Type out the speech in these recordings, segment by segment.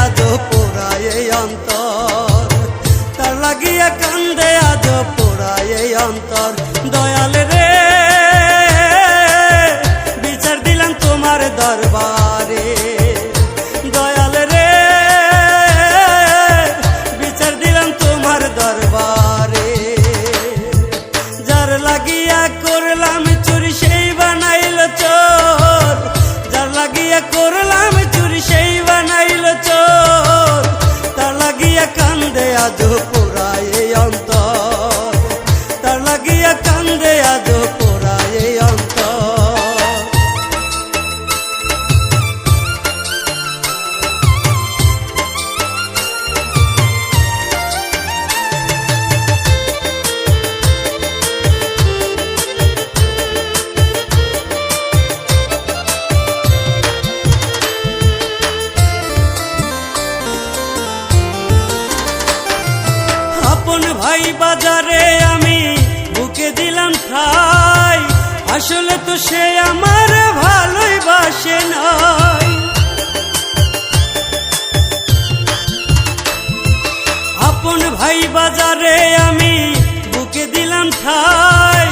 আজো পোড়ায় এই অন্তর, তার লাগিয়া কান্দে আজো পোড়ায় এই অন্তর। দয়াল রে বিচার দিলাম তোমার দরবারে, দয়াল রে বিচার দিলাম তোমার দরবারে। যার লাগিয়া করলাম চুরি সেই বানাইল চোর, যার লাগিয়া করলাম চুরি সেই বানাইল চোর, তার লাগিয়া কান্দে আজো পোড়ায় এই অন্তর, তার লাগিয়া কান্দে আজো পোড়ায় এই অন্তর। আপন ভাই বাজারে আমি বুকে দিলাম ঠাই, আসলে তো সে আমার ভালোই বাসে নাই। আপন ভাই বাজারে আমি বুকে দিলাম ঠাই,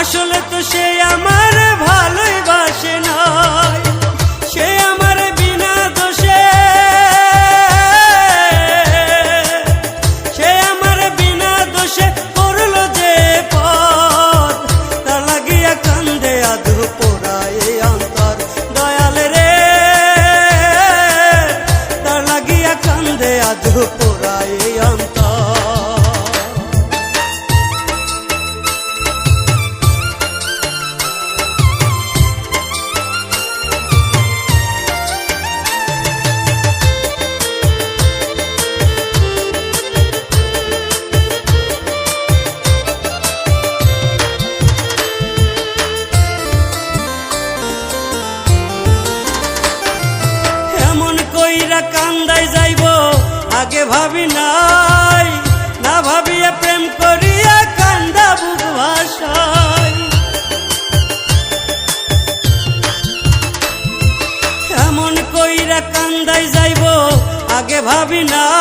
আসলে তো সে আমার ভালোই বাসে নাই। সে আমার বিনা দোষে, সে আমার বিনা দোষে করলো যে পথ, তার লাগিয়া কান্দে আজো পোড়ায় এই অন্তর। দয়াল রে তার লাগিয়া কান্দে আজো পোড়ায় এই অন্তর। কান্দাই যাইব আগে ভাবি নাই, না ভাবিয়া প্রেম করিয়া কান্দা বুক ভাষায়। এমন কইরা কান্দাই যাইব আগে ভাবি নাই,